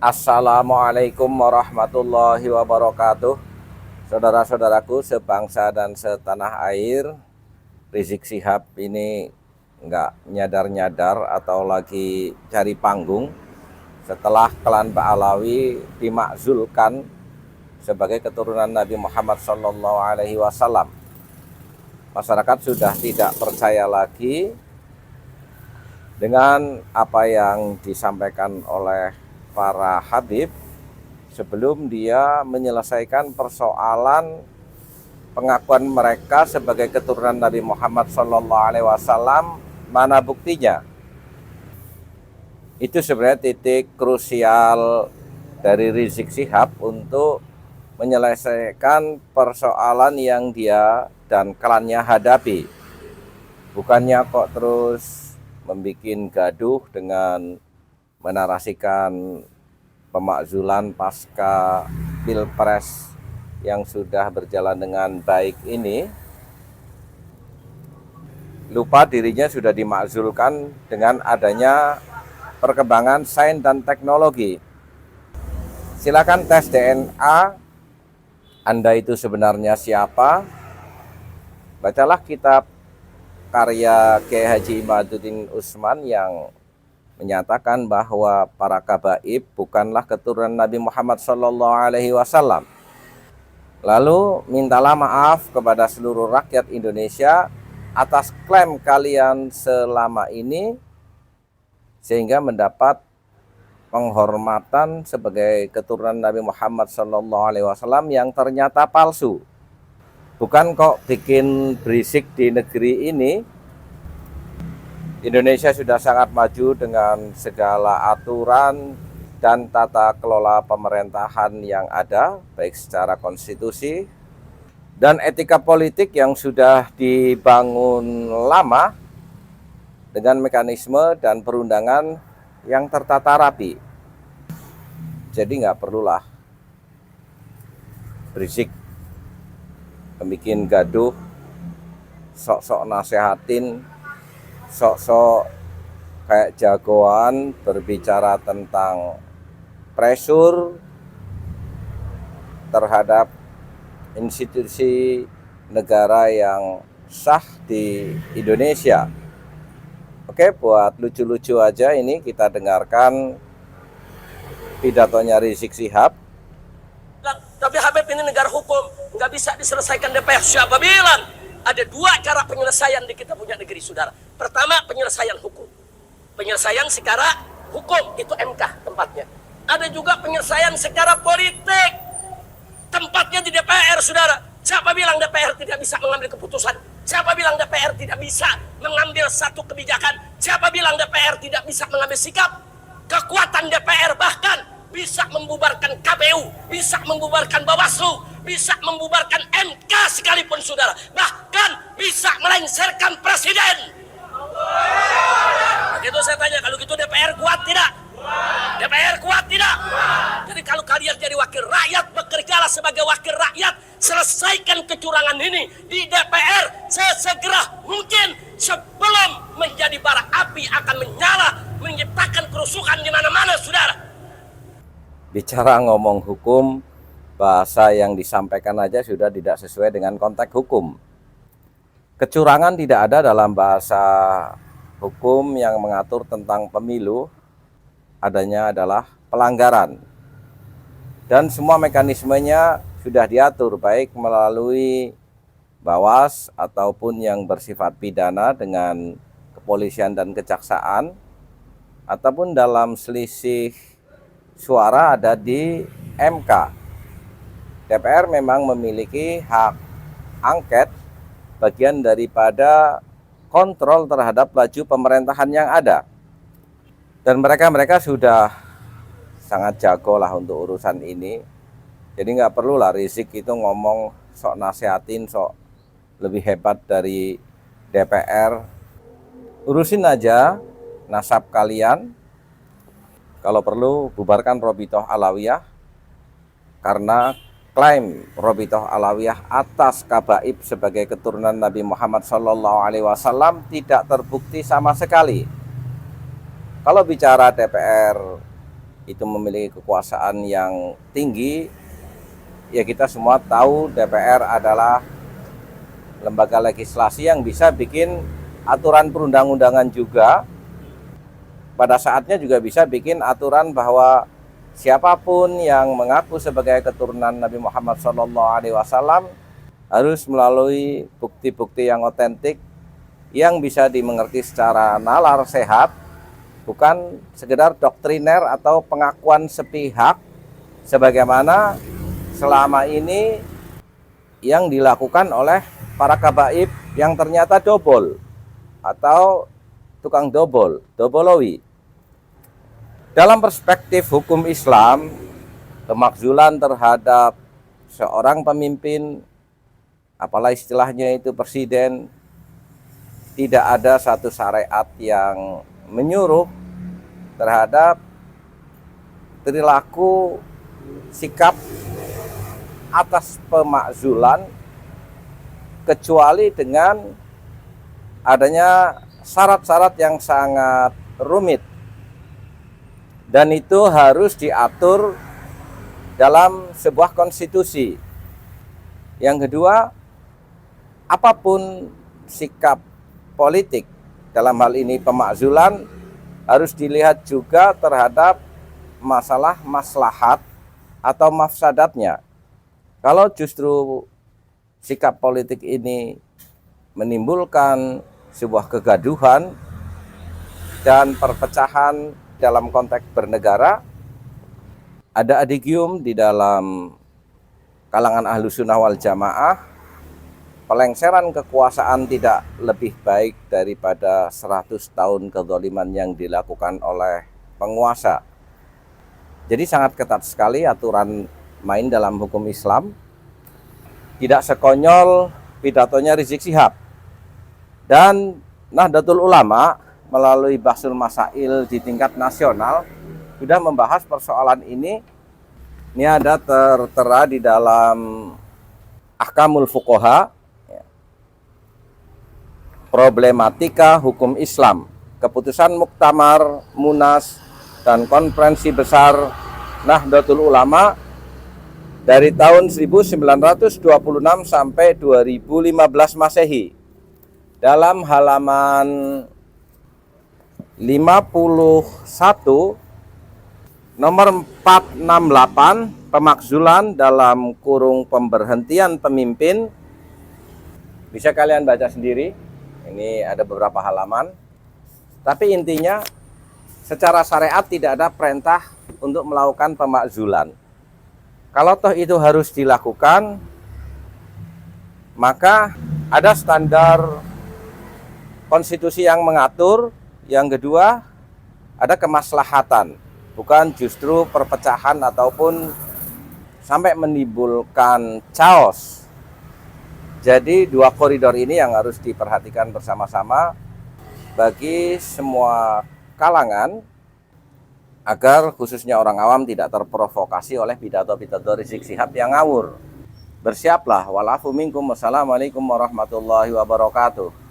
Assalamualaikum warahmatullahi wabarakatuh. Saudara-saudaraku sebangsa dan setanah air, Rizik Syihab ini nggak nyadar-nyadar atau lagi cari panggung setelah klan Ba'alawi dimakzulkan sebagai keturunan Nabi Muhammad SAW. Masyarakat sudah tidak percaya lagi dengan apa yang disampaikan oleh para habib sebelum dia menyelesaikan persoalan pengakuan mereka sebagai keturunan Nabi Muhammad SAW. Mana buktinya? Itu sebenarnya titik krusial dari Rizik Syihab untuk menyelesaikan persoalan yang dia dan klannya hadapi. Bukannya kok terus membuat gaduh dengan menarasikan pemakzulan pasca Pilpres yang sudah berjalan dengan baik ini, lupa dirinya sudah dimakzulkan dengan adanya perkembangan sains dan teknologi. Silakan tes DNA, Anda itu sebenarnya siapa? Bacalah kitab karya Kiai Haji Imaduddin Utsman yang menyatakan bahwa para kabaib bukanlah keturunan Nabi Muhammad SAW. Lalu mintalah maaf kepada seluruh rakyat Indonesia atas klaim kalian selama ini, sehingga mendapat penghormatan sebagai keturunan Nabi Muhammad SAW yang ternyata palsu. Bukan kok bikin berisik di negeri ini. Indonesia sudah sangat maju dengan segala aturan dan tata kelola pemerintahan yang ada, baik secara konstitusi dan etika politik yang sudah dibangun lama dengan mekanisme dan perundangan yang tertata rapi. Jadi nggak perlulah berisik, bikin gaduh, sok-sok nasehatin, sok-sok kayak jagoan berbicara tentang pressure terhadap institusi negara yang sah di Indonesia. Oke, buat lucu-lucu aja ini kita dengarkan pidatonya Rizik Syihab. Tapi Habib ini negara hukum, nggak bisa diselesaikan DPR. Siapa bilang? Ada dua cara penyelesaian di kita punya negeri, saudara. Pertama, penyelesaian hukum. Penyelesaian secara hukum, itu MK tempatnya. Ada juga penyelesaian secara politik. Tempatnya di DPR, saudara. Siapa bilang DPR tidak bisa mengambil keputusan? Siapa bilang DPR tidak bisa mengambil satu kebijakan? Siapa bilang DPR tidak bisa mengambil sikap? Kekuatan DPR bahkan bisa membubarkan KPU, bisa membubarkan Bawaslu, bisa membubarkan MK sekalipun, saudara. Bahkan bisa melengsarkan presiden. Begitu saya tanya, kalau gitu DPR kuat tidak? DPR kuat tidak? Jadi kalau kalian jadi wakil rakyat, bekerjalah sebagai wakil rakyat. Selesaikan kecurangan ini di DPR sesegera mungkin sebelum menjadi bara api akan menyala, menciptakan kerusuhan di mana-mana, saudara. Bicara ngomong hukum, bahasa yang disampaikan aja sudah tidak sesuai dengan konteks hukum. Kecurangan tidak ada dalam bahasa hukum yang mengatur tentang pemilu, adanya adalah pelanggaran. Dan semua mekanismenya sudah diatur, baik melalui Bawas ataupun yang bersifat pidana dengan kepolisian dan kejaksaan, ataupun dalam selisih suara ada di MK. DPR memang memiliki hak angket, bagian daripada kontrol terhadap laju pemerintahan yang ada. Dan mereka sudah sangat jago lah untuk urusan ini. Jadi nggak perlu lah Rizik itu ngomong sok nasehatin, sok lebih hebat dari DPR. Urusin aja nasab kalian. Kalau perlu bubarkan Robitoh Alawiyah, karena klaim Robitoh Alawiyah atas kabaib sebagai keturunan Nabi Muhammad SAW tidak terbukti sama sekali. Kalau bicara DPR itu memiliki kekuasaan yang tinggi, ya kita semua tahu DPR adalah lembaga legislasi yang bisa bikin aturan perundang-undangan juga. Pada saatnya juga bisa bikin aturan bahwa siapapun yang mengaku sebagai keturunan Nabi Muhammad SAW harus melalui bukti-bukti yang otentik yang bisa dimengerti secara nalar sehat, bukan sekedar doktriner atau pengakuan sepihak sebagaimana selama ini yang dilakukan oleh para kabaib yang ternyata dobol atau tukang dobolowi. Dalam perspektif hukum Islam, pemakzulan terhadap seorang pemimpin, apalah istilahnya itu presiden, tidak ada satu syariat yang menyuruh terhadap perilaku sikap atas pemakzulan kecuali dengan adanya syarat-syarat yang sangat rumit, dan itu harus diatur dalam sebuah konstitusi. Yang kedua, apapun sikap politik, dalam hal ini pemakzulan, harus dilihat juga terhadap masalah maslahat atau mafsadatnya. Kalau justru sikap politik ini menimbulkan sebuah kegaduhan dan perpecahan dalam konteks bernegara, ada adigium di dalam kalangan Ahlus Sunnah wal Jamaah, pelengseran kekuasaan tidak lebih baik daripada 100 tahun kezaliman yang dilakukan oleh penguasa. Jadi sangat ketat sekali aturan main dalam hukum Islam. Tidak sekonyol pidatonya Rizik Syihab. Dan Nahdlatul Ulama melalui Bahsul Masail di tingkat nasional sudah membahas persoalan ini. Ini ada tertera di dalam Ahkamul Fuqaha, problematika hukum Islam, keputusan Muktamar, Munas, dan Konferensi Besar Nahdlatul Ulama dari tahun 1926 sampai 2015 Masehi. Dalam halaman 51 nomor 468, pemakzulan dalam kurung pemberhentian pemimpin, bisa kalian baca sendiri. Ini ada beberapa halaman. Tapi intinya secara syariat tidak ada perintah untuk melakukan pemakzulan. Kalau toh itu harus dilakukan, maka ada standar konstitusi yang mengatur. Yang kedua, ada kemaslahatan, bukan justru perpecahan ataupun sampai menimbulkan chaos. Jadi dua koridor ini yang harus diperhatikan bersama-sama bagi semua kalangan, agar khususnya orang awam tidak terprovokasi oleh pidato-pidato Rizik Syihab yang ngawur. Bersiaplah. Walafu minkum. Wassalamualaikum warahmatullahi wabarakatuh.